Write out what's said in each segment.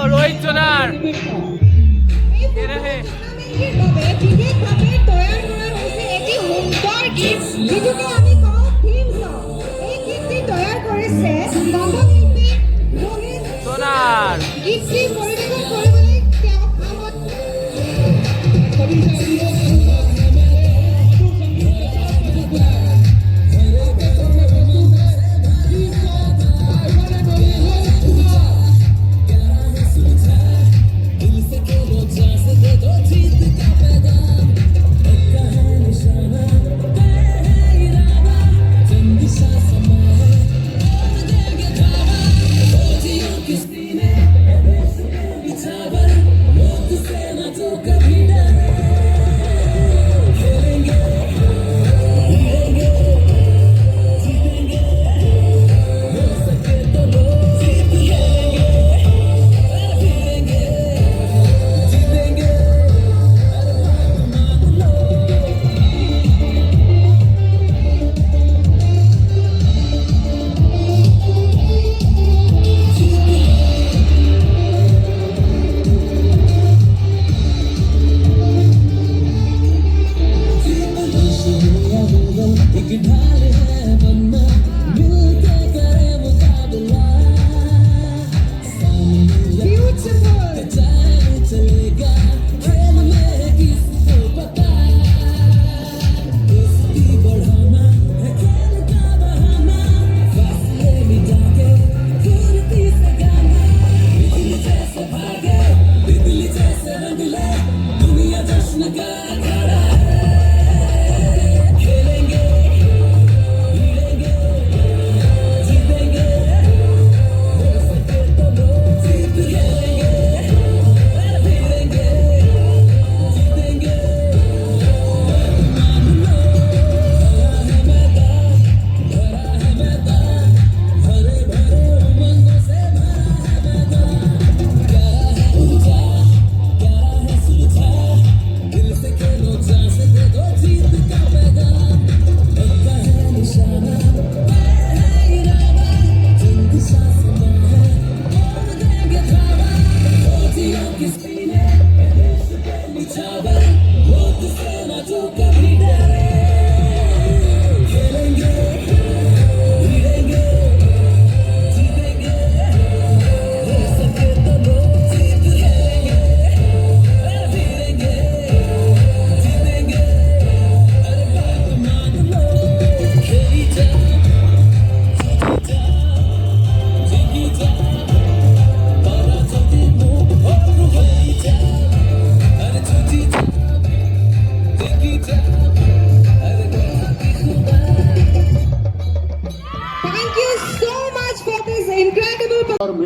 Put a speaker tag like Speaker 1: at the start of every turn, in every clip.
Speaker 1: रोहित सोनार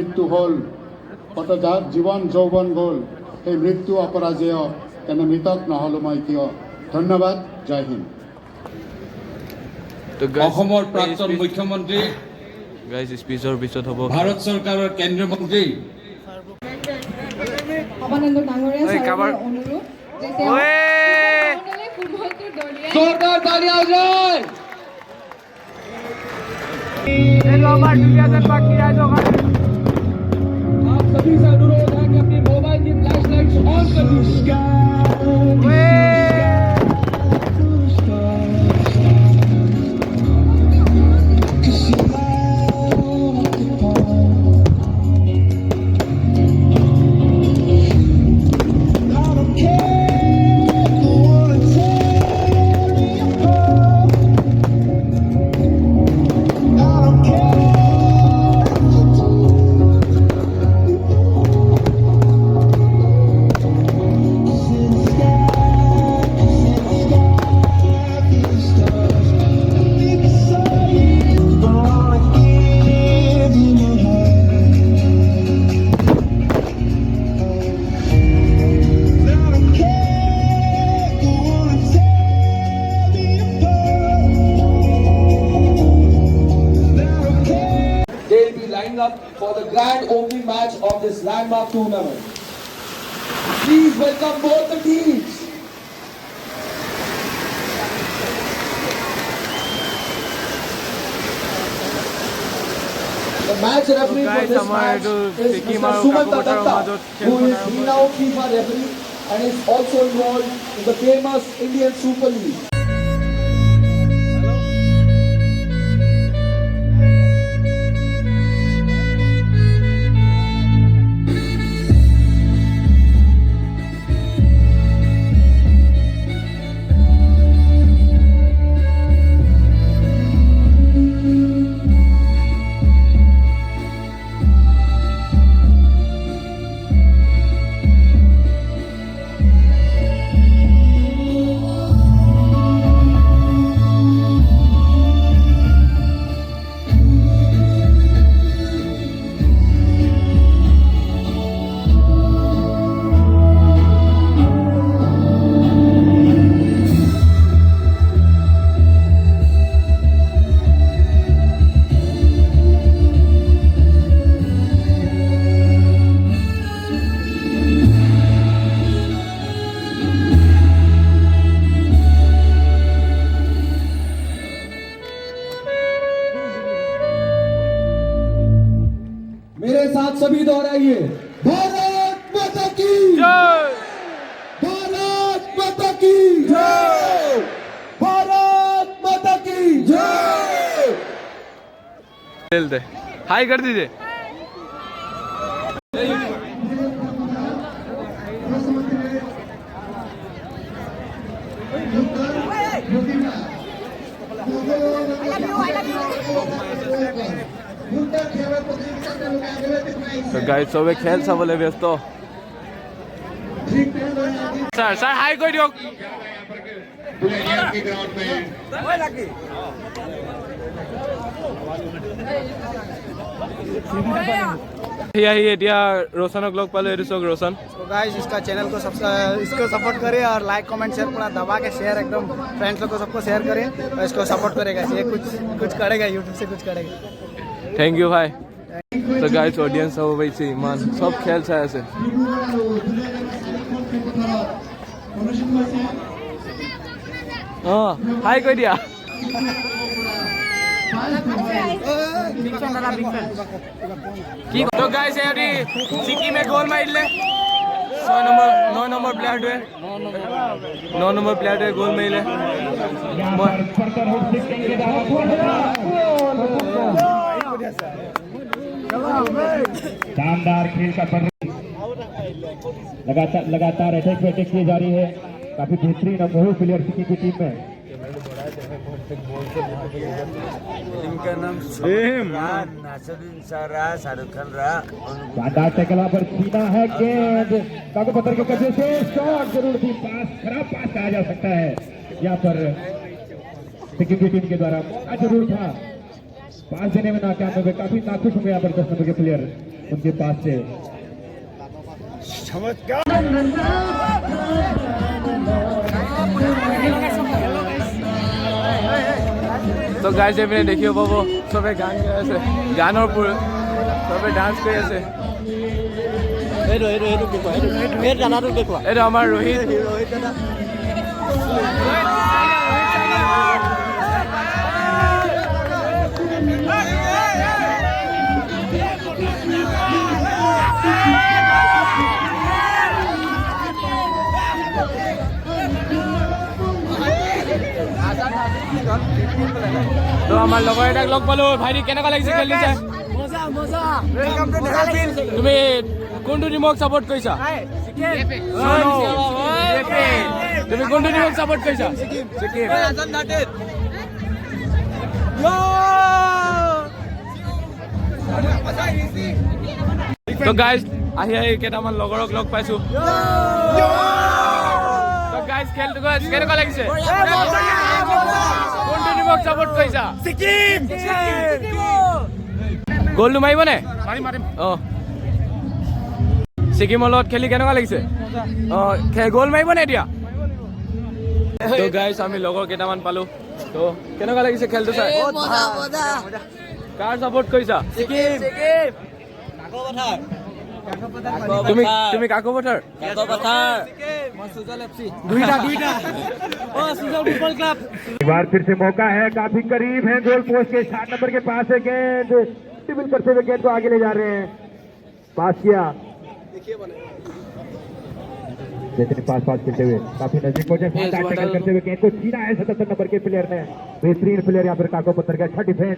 Speaker 2: মৃত্যু হ'ল, যাৰ জীৱন যৌৱন গ'ল, সেই মৃত্যু অপৰাজেয়, তেনে মৃতক নহ'লো মই কিয়। ধন্যবাদ, জয় হিন্দ।
Speaker 3: অসমৰ প্ৰাক্তন মুখ্যমন্ত্ৰী,
Speaker 1: স্পিচৰ পিছত হ'ব
Speaker 3: ভাৰত চৰকাৰৰ কেন্দ্ৰীয় মন্ত্ৰী
Speaker 4: সবানন্দ ডাঙৰীয়া
Speaker 1: ঐ, কাবাৰ।
Speaker 4: ছাৰৰ অনুৰোধ যে তেওঁ
Speaker 1: ঐ!
Speaker 4: ফুটবলটো দলিয়াই
Speaker 3: जोरदार तालियां हो जाए। आप सभी से अनुरोध है कि अपनी मोबाइल की फ्लैश लाइट्स ऑन कर दीजिए। They'll be lined up for the grand opening match of this landmark tournament. Please welcome both the teams. The match referee for this match is Mr. Sumanta Datta, who is renowned FIFA referee and is also involved in the famous Indian Super League. मेरे साथ सभी दोहराइए, भारत माता की
Speaker 1: জয়!
Speaker 3: भारत माता की जय, भारत माता की जय।
Speaker 1: खेल दे, हाय कर दीजिए। তো গাইজ চবে খেল চাবলৈ ব্যস্ত। স্যার স্যার হাই কৰি দিয়ক। এতিয়া रोशनक लग पालो। ये चौक रोशन।
Speaker 5: तो गाइस इसका चैनल को इसको सपोर्ट करें और लाइक कमेंट शेयर पूरा दबा के शेयर एकदम फ्रेंड्स लोग को सबको शेयर करें और इसको सपोर्ट करेगा। ये कुछ करेगा, यूट्यूब से कुछ करेगा।
Speaker 1: थैंक यू भाई। तो गाइस ऑडियंस सब वैसे ईमान सब खेल चाहे से हाय कर दिया। কি তো গাইস এৰি সিকিমে গোল মাৰিলে 9 নম্বৰ প্লেয়াৰটোৱে 9 নম্বৰ প্লেয়াৰটোৱে গোল মাৰিলে।
Speaker 6: शानदार खेल का लगातार अटैक पे अटैक की जा रही है। काफी बेहतरीन और बहु प्लेयर सिक्किम की टीम में।
Speaker 7: इनका नाम नासरुद्दीन सारा, शाहरुख खान रहा।
Speaker 6: शानदार टैकल पर सीना है गेंद कागो पत्थर के कब्जे से शॉट जरूर थी। पास खराब पास कहा जा सकता है यहाँ पर सिक्किम की टीम के द्वारा। मौका जरूर था पास देने में नाकाम हुए, काफी नाखुश होंगे यहाँ पर 10 नंबर के प्लेयर उनके पास से।
Speaker 1: তো গাইজ এইপিনে দেখিব পাব চবে গান গাই আছে, গানৰ চবে ডান্স কৰি আছে। এইটো আমাৰ ৰোহিত। তো আমাৰ লগৰ এটাক লগ পালো। ভাইটি কেনেকুৱা লাগিছে খেলি চাই? তুমি কোনটো টিমক ছাপোৰ্ট কৰিছা? তুমি কোনটো টিমক ছাপোৰ্ট কৰিছা? তো গাইজ আহি কেইটামান লগৰক লগ পাইছো। তো গাইজ খেলটো কেনেকুৱা লাগিছে? কোনটো টিমক ছাপোৰ্ট কৰিছা? গ'লটো মাৰিবনে? অঁ ছিকিমৰ লগত খেলি কেনেকুৱা লাগিছে? অঁ গ'ল মাৰিবনে এতিয়া? তো গাইজ আমি লগৰ কেইটামান পালো। তো কেনেকুৱা লাগিছে খেলটো চাই? কাৰ ছাপোৰ্ট কৰিছা? তুমি কাকপথাৰ?
Speaker 6: एक बार फिर से मौका है, काफी करीब है गोल पोस्ट के, 7 नंबर के पास है गेंद, ड्रिबल करते हुए गेंद को आगे ले जा रहे हैं। पास किया, जैसे पास खेलते हुए काफी नजदीक पहुंचे, टैकल करते हुए गेंद को छीना है 77 नंबर के प्लेयर ने। बेहतरीन प्लेयर यहाँ पर काकोपत्थर का अच्छा डिफेंस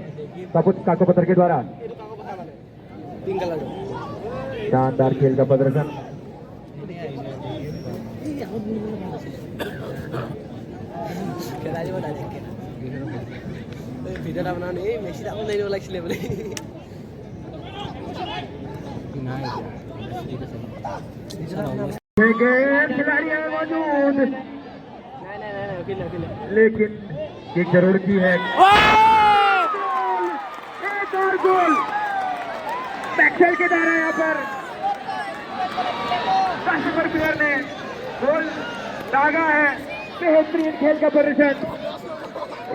Speaker 6: काकोपत्थर के द्वारा। शानदार खेल का प्रदर्शन। खिलाड़ी है मौजूद, लेकिन एक जरूर की है एक और गोल बैकसेल के द्वारा यहाँ पर काशिफर प्लेयर ने गोल दागा है। बेहतरीन खेल का प्रदर्शन,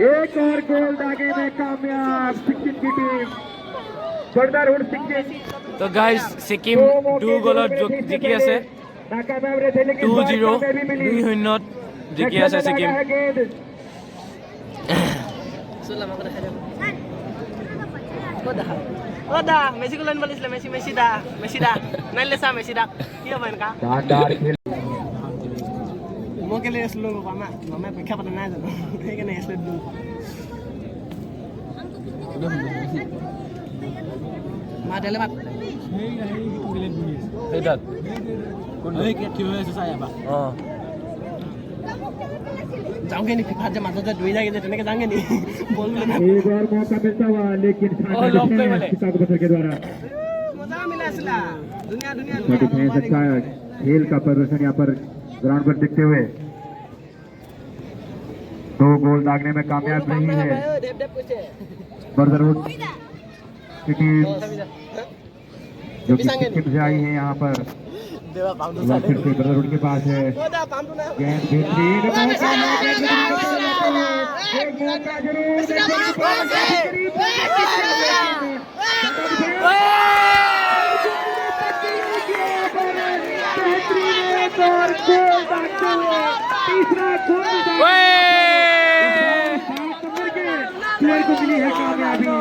Speaker 6: एक और गोल दागे में कामयाब सिक्किम की टीम। जोरदार उड़ सिक्किम।
Speaker 1: তো গাইজ ছিকিম 2 গলত জিকি আছে, 2-0 2-0 জিকি আছে ছিকিম।
Speaker 5: মেসি গোল বলিছিলে, মেসি দা নাইলে চা মেসি দা কি হ'ব এনেকা মই কেলে আছিলো মামাই পৰীক্ষা পাতা নাই জানো, সেইকাৰণে আছিলে মা দেলে মাত
Speaker 1: সেইটাত অঁ
Speaker 5: যাওঁগে নি ফিফাত যে মাজতে দুই যাগে যে তেনেকে যাওঁগে নি বল
Speaker 6: एक और मौका मिलता हुआ, लेकिन काकोपत्थर के द्वारा
Speaker 5: মজা মিলা আছিলা দুনিয়া
Speaker 6: डिफेंस अच्छा खेल का प्रदर्शन यहाँ पर ग्राउंड पर दिखते हुए 2 गोल दागने में कामयाब नहीं है बर्दरवुड की टीम, जो कि सिक्किम से आई है यहाँ पर। फिर से बर्दरवुड के पास है गेंद, तीसरा गोल प्लेयर को मिली है कामयाबी।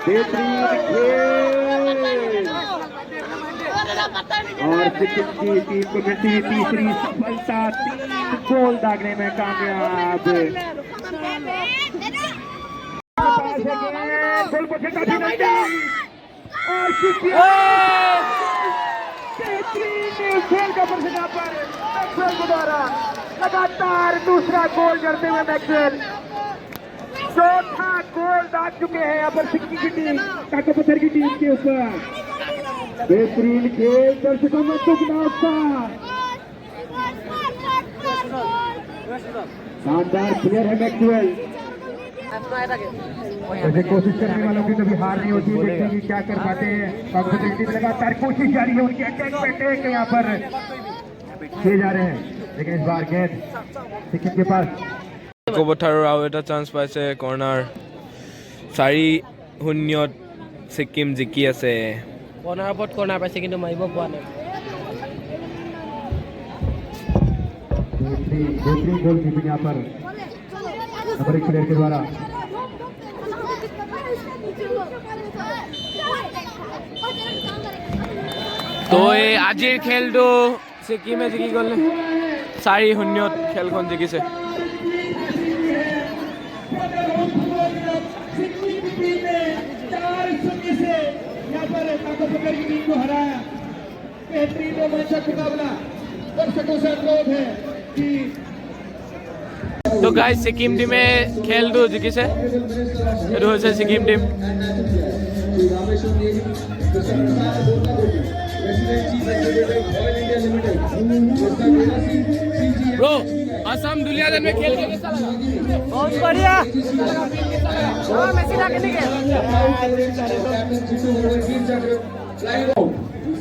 Speaker 6: बेहतरीन खेल और सिक्किम की टीम को मिलती है तीसरी सफलता, 3 गोल दागने में कामयाब। गोल को काफी नजदीक और बेहतरीन खेल का प्रदर्शन पर मैक्सवेल के द्वारा लगातार दूसरा गोल करते हुए मैक्सवेल 4था गोल दाग चुके हैं यहाँ पर सिक्किम की टीम काकोपत्थर की टीम के ऊपर। बेहतरीन खेल, दर्शकों में शानदार प्लेयर है मैक्सवेल। वैसे कोशिश करने वालों की कभी हार नहीं होती, देखते हैं कि क्या कर पाते हैं। कांग्रेस टीम लगातार कोशिश जारी है उनकी, अटैक पे अटैक यहाँ पर किए जा रहे हैं, लेकिन इस बार गेंद सिक्किम के पास।
Speaker 1: কবঠাৰৰ আৰু এটা চান্স পাইছে কৰ্নাৰ 4-0 ছিকিম জিকি আছে
Speaker 8: কৰ্নাৰৰ ওপৰত কৰ্নাৰ পাইছে কিন্তু মাৰিব পৰা নাই
Speaker 6: दूसरी गोल कीपिंग यहाँ पर नंबर 1 प्लेयर के द्वारा।
Speaker 1: তো এই আজিৰ খেলটো ছিকিমে জিকি গ'ল 4-0 খেলখন জিকিছে
Speaker 6: यहाँ पर ताकतवर की टीम को हराया। बेहतरीन रोमांचक मुकाबला। दर्शकों से अनुरोध है कि
Speaker 1: তো গাইজ ছিকিম টিমে খেলটো জিকিছে এইটো হৈছে ছিকিম টিম ब्रो असम दुलियादन में खेल के कैसा लगा
Speaker 8: बहुत बढ़िया मेसी लाके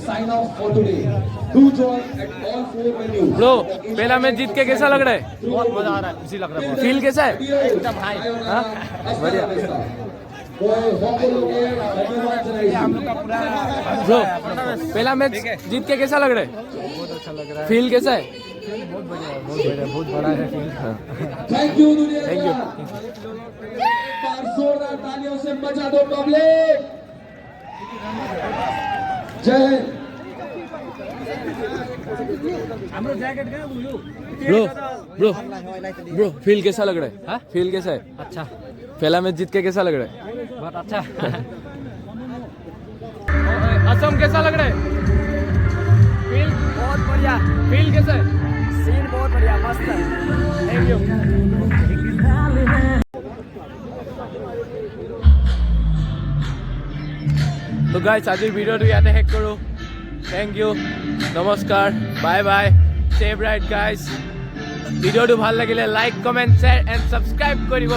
Speaker 3: Sign off for today. Do join at all 4 venues.
Speaker 1: Bro पहला मैच जीत के कैसा लग रहा है
Speaker 8: बहुत मजा आ रहा है खुशी लग रहा है
Speaker 1: फील कैसा है
Speaker 8: एकदम हाई
Speaker 1: बढ़िया ब्रो पहला मैच जीत के कैसा लग रहा है
Speaker 8: बहुत अच्छा लग रहा है
Speaker 1: फील कैसा है
Speaker 8: बहुत बढ़िया बहुत बड़ा है
Speaker 3: Thank you, Thank you. जोरदार तालियों से मचा दो पब्लिक। जय Hind.
Speaker 1: Bro bro bro feel कैसा लग रहा है फील कैसा है
Speaker 8: अच्छा
Speaker 1: पहला मैच जीत के कैसा लग रहा है
Speaker 8: बहुत अच्छा
Speaker 1: असम कैसा लग रहा है फील
Speaker 8: बहुत बढ़िया
Speaker 1: फील कैसा है
Speaker 8: सीन बहुत बढ़िया मस्त है
Speaker 1: थैंक यू तो गाइस আজিৰ ভিডিঅ'টো ইয়াতে শেষ কৰোঁ থেংক ইউ নমস্কাৰ bye bye save right guys ভিডিঅ'টো ভাল লাগিলে like comment share and subscribe কৰিব